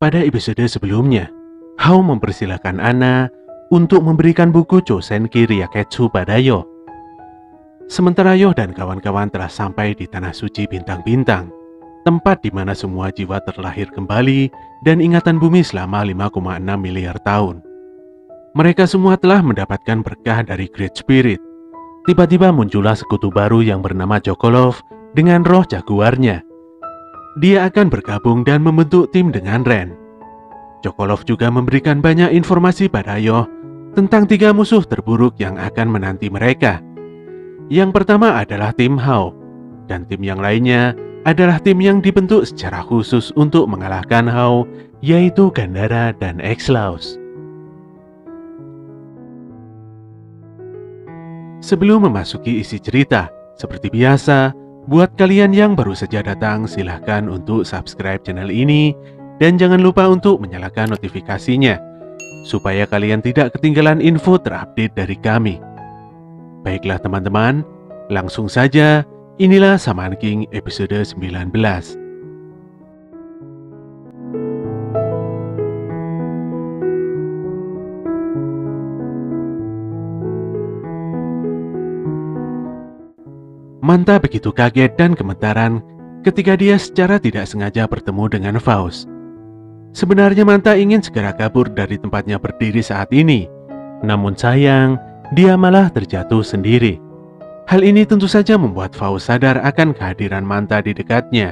Pada episode sebelumnya, Hao mempersilahkan Anna untuk memberikan buku Chosenki Ryaketsu pada Yo. Sementara Yo dan kawan-kawan telah sampai di Tanah Suci Bintang-Bintang, tempat di mana semua jiwa terlahir kembali dan ingatan bumi selama 5,6 miliar tahun. Mereka semua telah mendapatkan berkah dari Great Spirit. Tiba-tiba muncullah sekutu baru yang bernama Chokolov dengan roh jaguarnya. Dia akan bergabung dan membentuk tim dengan Ren. Chokolov juga memberikan banyak informasi pada Yo tentang 3 musuh terburuk yang akan menanti mereka. Yang pertama adalah tim Hao, dan tim yang lainnya adalah tim yang dibentuk secara khusus untuk mengalahkan Hao, yaitu Gandara dan X-Laws. Sebelum memasuki isi cerita, seperti biasa, buat kalian yang baru saja datang, silahkan untuk subscribe channel ini dan jangan lupa untuk menyalakan notifikasinya supaya kalian tidak ketinggalan info terupdate dari kami. Baiklah teman-teman, langsung saja, inilah Shaman King episode 19. Manta begitu kaget dan gemetaran ketika dia secara tidak sengaja bertemu dengan Faust. Sebenarnya Manta ingin segera kabur dari tempatnya berdiri saat ini, namun sayang, dia malah terjatuh sendiri. Hal ini tentu saja membuat Faust sadar akan kehadiran Manta di dekatnya.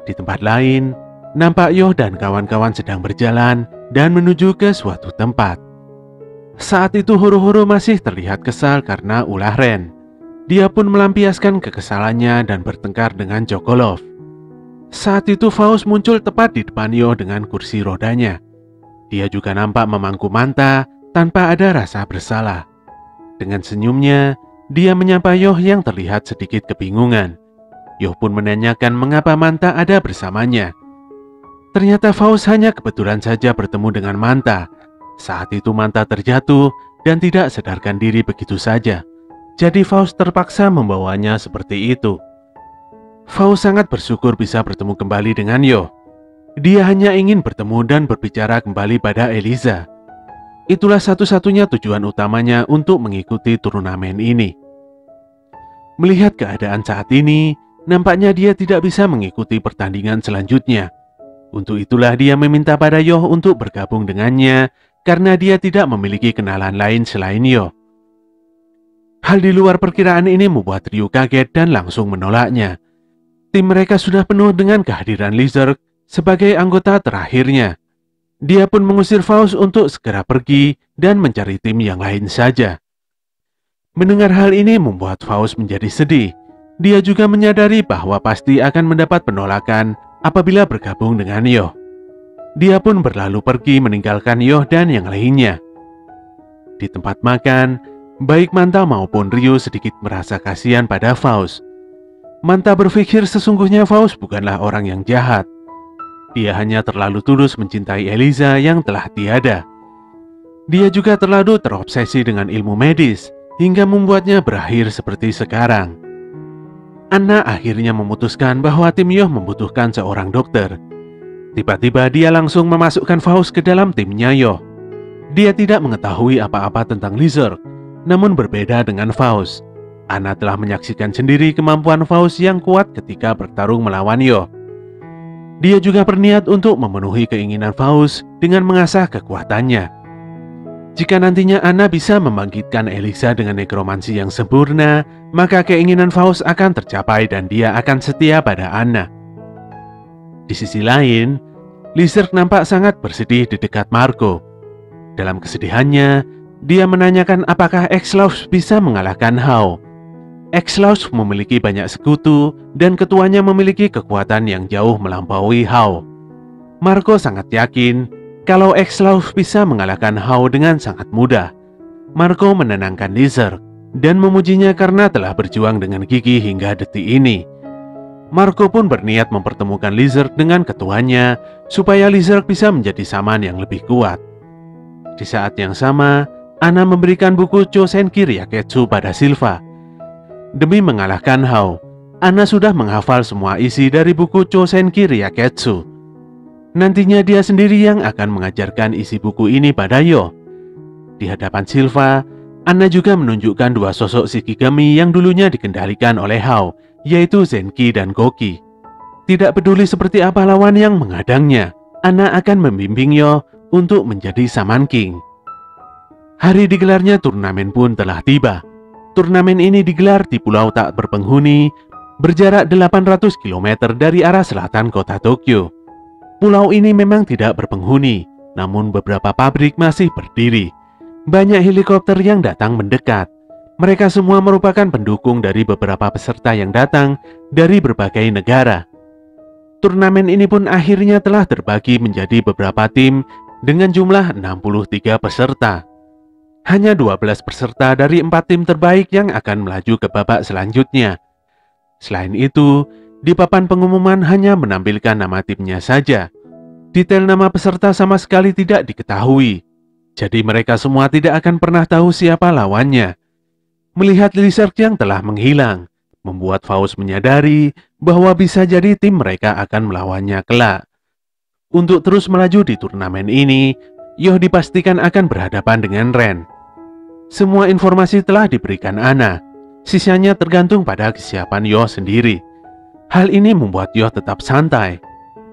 Di tempat lain, nampak Yo dan kawan-kawan sedang berjalan dan menuju ke suatu tempat. Saat itu Horo-Horo masih terlihat kesal karena ulah Ren. Dia pun melampiaskan kekesalannya dan bertengkar dengan Chokolov. Saat itu Faust muncul tepat di depan Yo dengan kursi rodanya. Dia juga nampak memangku Manta tanpa ada rasa bersalah. Dengan senyumnya, dia menyapa Yo yang terlihat sedikit kebingungan. Yo pun menanyakan mengapa Manta ada bersamanya. Ternyata Faust hanya kebetulan saja bertemu dengan Manta. Saat itu Manta terjatuh dan tidak sadarkan diri begitu saja. Jadi Faust terpaksa membawanya seperti itu. Faust sangat bersyukur bisa bertemu kembali dengan Yo. Dia hanya ingin bertemu dan berbicara kembali pada Eliza. Itulah satu-satunya tujuan utamanya untuk mengikuti turnamen ini. Melihat keadaan saat ini, nampaknya dia tidak bisa mengikuti pertandingan selanjutnya. Untuk itulah dia meminta pada Yo untuk bergabung dengannya karena dia tidak memiliki kenalan lain selain Yo. Hal di luar perkiraan ini membuat Ryu kaget dan langsung menolaknya. Tim mereka sudah penuh dengan kehadiran Lizard sebagai anggota terakhirnya. Dia pun mengusir Faust untuk segera pergi dan mencari tim yang lain saja. Mendengar hal ini membuat Faust menjadi sedih. Dia juga menyadari bahwa pasti akan mendapat penolakan apabila bergabung dengan Yo. Dia pun berlalu pergi meninggalkan Yo dan yang lainnya. Di tempat makan, baik Manta maupun Ryu sedikit merasa kasihan pada Faust. Manta berpikir sesungguhnya Faust bukanlah orang yang jahat. Dia hanya terlalu tulus mencintai Eliza yang telah tiada. Dia juga terlalu terobsesi dengan ilmu medis hingga membuatnya berakhir seperti sekarang. Anna akhirnya memutuskan bahwa tim Yo membutuhkan seorang dokter. Tiba-tiba dia langsung memasukkan Faust ke dalam timnya Yo. Dia tidak mengetahui apa-apa tentang Lizard. Namun berbeda dengan Faust, Anna telah menyaksikan sendiri kemampuan Faust yang kuat ketika bertarung melawan Yo. Dia juga berniat untuk memenuhi keinginan Faust dengan mengasah kekuatannya. Jika nantinya Anna bisa membangkitkan Eliza dengan nekromansi yang sempurna, maka keinginan Faust akan tercapai dan dia akan setia pada Anna. Di sisi lain, Lizard nampak sangat bersedih di dekat Marco. Dalam kesedihannya, dia menanyakan apakah X-Laws bisa mengalahkan Hao. X-Laws memiliki banyak sekutu dan ketuanya memiliki kekuatan yang jauh melampaui Hao. Marco sangat yakin kalau X-Laws bisa mengalahkan Hao dengan sangat mudah. Marco menenangkan Lizard dan memujinya karena telah berjuang dengan gigih hingga detik ini. Marco pun berniat mempertemukan Lizard dengan ketuanya supaya Lizard bisa menjadi Shaman yang lebih kuat. Di saat yang sama, Anna memberikan buku Chosenki Ryaketsu pada Silva. Demi mengalahkan Hao, Anna sudah menghafal semua isi dari buku Chosenki Ryaketsu. Nantinya dia sendiri yang akan mengajarkan isi buku ini pada Yo. Di hadapan Silva, Anna juga menunjukkan dua sosok Shikigami yang dulunya dikendalikan oleh Hao, yaitu Zenki dan Goki. Tidak peduli seperti apa lawan yang menghadangnya, Anna akan membimbing Yo untuk menjadi Shaman King. Hari digelarnya turnamen pun telah tiba. Turnamen ini digelar di pulau tak berpenghuni, berjarak 800 km dari arah selatan kota Tokyo. Pulau ini memang tidak berpenghuni, namun beberapa pabrik masih berdiri. Banyak helikopter yang datang mendekat. Mereka semua merupakan pendukung dari beberapa peserta yang datang dari berbagai negara. Turnamen ini pun akhirnya telah terbagi menjadi beberapa tim dengan jumlah 63 peserta. Hanya 12 peserta dari 4 tim terbaik yang akan melaju ke babak selanjutnya. Selain itu, di papan pengumuman hanya menampilkan nama timnya saja. Detail nama peserta sama sekali tidak diketahui. Jadi mereka semua tidak akan pernah tahu siapa lawannya. Melihat Lizard yang telah menghilang, membuat Faust menyadari bahwa bisa jadi tim mereka akan melawannya kelak. Untuk terus melaju di turnamen ini, Yo dipastikan akan berhadapan dengan Ren. Semua informasi telah diberikan Anna, sisanya tergantung pada kesiapan Yo sendiri. Hal ini membuat Yo tetap santai.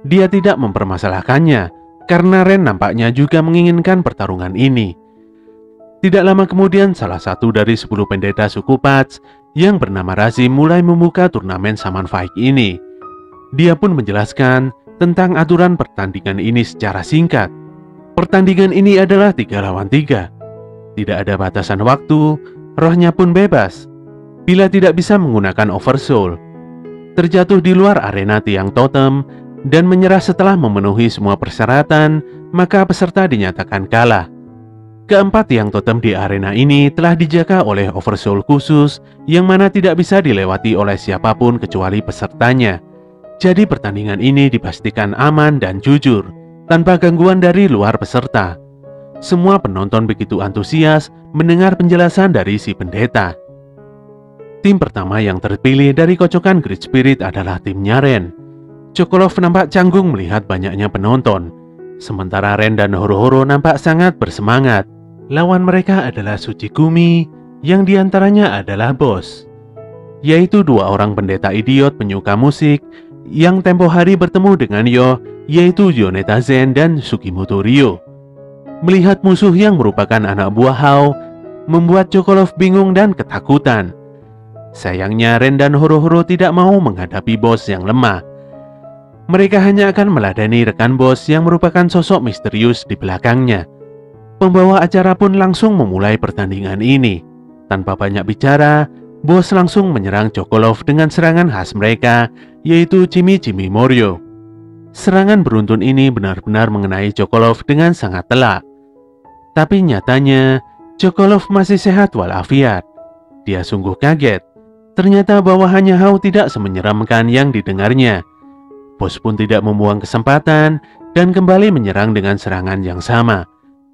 Dia tidak mempermasalahkannya, karena Ren nampaknya juga menginginkan pertarungan ini. Tidak lama kemudian, salah satu dari 10 pendeta suku Pats yang bernama Razim mulai membuka turnamen Shaman Fight ini. Dia pun menjelaskan tentang aturan pertandingan ini secara singkat. Pertandingan ini adalah 3 lawan 3. Tidak ada batasan waktu, rohnya pun bebas. Bila tidak bisa menggunakan Oversoul, terjatuh di luar arena tiang totem, dan menyerah setelah memenuhi semua persyaratan, maka peserta dinyatakan kalah. Keempat tiang totem di arena ini telah dijaga oleh Oversoul khusus, yang mana tidak bisa dilewati oleh siapapun kecuali pesertanya. Jadi pertandingan ini dipastikan aman dan jujur, tanpa gangguan dari luar peserta. Semua penonton begitu antusias mendengar penjelasan dari si pendeta. Tim pertama yang terpilih dari kocokan Great Spirit adalah timnya Ren. Chokolov nampak canggung melihat banyaknya penonton, sementara Ren dan Horo-Horo nampak sangat bersemangat. Lawan mereka adalah Tsuchigumi, yang diantaranya adalah bos, yaitu 2 orang pendeta idiot penyuka musik yang tempo hari bertemu dengan Yo, yaitu Yoneta Zen dan Sugimoto Ryo. Melihat musuh yang merupakan anak buah Hao, membuat Chokolov bingung dan ketakutan. Sayangnya Ren dan Horo-Horo tidak mau menghadapi bos yang lemah. Mereka hanya akan meladeni rekan bos yang merupakan sosok misterius di belakangnya. Pembawa acara pun langsung memulai pertandingan ini. Tanpa banyak bicara, bos langsung menyerang Chokolov dengan serangan khas mereka, yaitu Chimi-Chimi Moryo. Serangan beruntun ini benar-benar mengenai Chokolov dengan sangat telak. Tapi nyatanya, Chokolov masih sehat walafiat. Dia sungguh kaget. Ternyata bawahannya Hao tidak semenyeramkan yang didengarnya. Bos pun tidak membuang kesempatan dan kembali menyerang dengan serangan yang sama.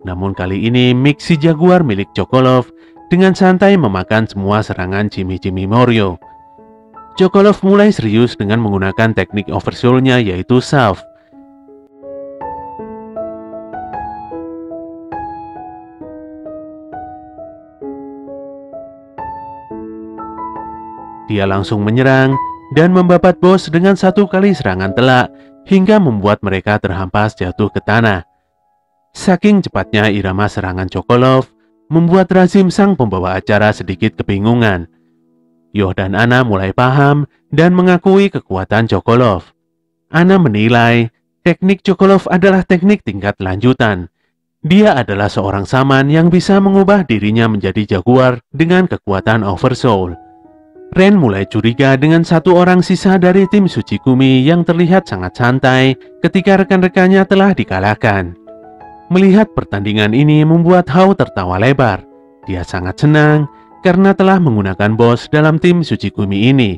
Namun kali ini Mix si Jaguar milik Chokolov dengan santai memakan semua serangan Chimi-Chimi Moryo. Chokolov mulai serius dengan menggunakan teknik Oversoul-nya, yaitu Salve. Dia langsung menyerang dan membabat bos dengan 1 kali serangan telak hingga membuat mereka terhampas jatuh ke tanah. Saking cepatnya irama serangan Chokolov, membuat Razim sang pembawa acara sedikit kebingungan. Yo dan Anna mulai paham dan mengakui kekuatan Chokolov. Anna menilai teknik Chokolov adalah teknik tingkat lanjutan. Dia adalah seorang shaman yang bisa mengubah dirinya menjadi jaguar dengan kekuatan Oversoul. Ren mulai curiga dengan 1 orang sisa dari tim Tsuchigumi yang terlihat sangat santai ketika rekan-rekannya telah dikalahkan. Melihat pertandingan ini membuat Hao tertawa lebar. Dia sangat senang karena telah menggunakan bos dalam tim Tsuchigumi ini.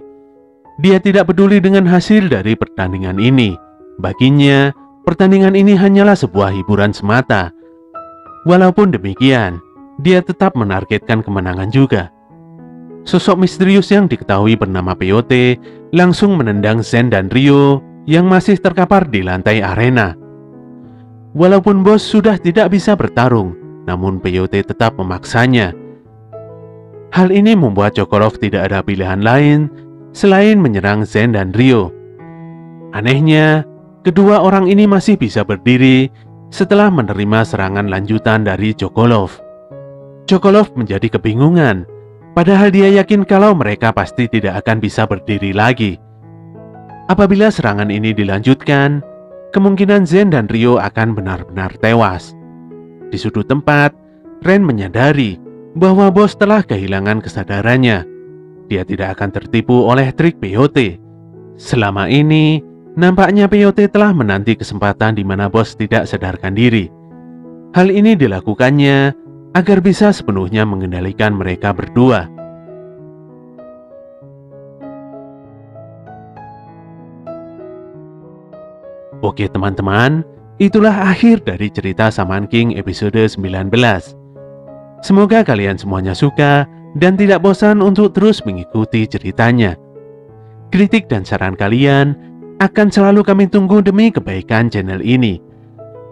Dia tidak peduli dengan hasil dari pertandingan ini. Baginya, pertandingan ini hanyalah sebuah hiburan semata. Walaupun demikian, dia tetap menargetkan kemenangan juga. Sosok misterius yang diketahui bernama Peyote langsung menendang Zen dan Ryo yang masih terkapar di lantai arena. Walaupun bos sudah tidak bisa bertarung, namun Peyote tetap memaksanya. Hal ini membuat Chokorov tidak ada pilihan lain selain menyerang Zen dan Ryo. Anehnya, kedua orang ini masih bisa berdiri setelah menerima serangan lanjutan dari Chokorov. Chokorov menjadi kebingungan, padahal dia yakin kalau mereka pasti tidak akan bisa berdiri lagi. Apabila serangan ini dilanjutkan, kemungkinan Zen dan Ryo akan benar-benar tewas. Di sudut tempat, Ren menyadari bahwa bos telah kehilangan kesadarannya. Dia tidak akan tertipu oleh trik Peyote. Selama ini, nampaknya Peyote telah menanti kesempatan di mana bos tidak sadarkan diri. Hal ini dilakukannya agar bisa sepenuhnya mengendalikan mereka berdua. Oke teman-teman, itulah akhir dari cerita Shaman King episode 19. Semoga kalian semuanya suka dan tidak bosan untuk terus mengikuti ceritanya. Kritik dan saran kalian akan selalu kami tunggu demi kebaikan channel ini.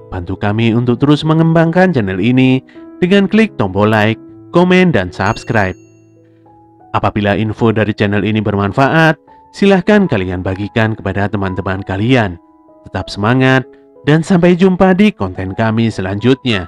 Bantu kami untuk terus mengembangkan channel ini dengan klik tombol like, komen, dan subscribe. Apabila info dari channel ini bermanfaat, silahkan kalian bagikan kepada teman-teman kalian. Tetap semangat dan sampai jumpa di konten kami selanjutnya.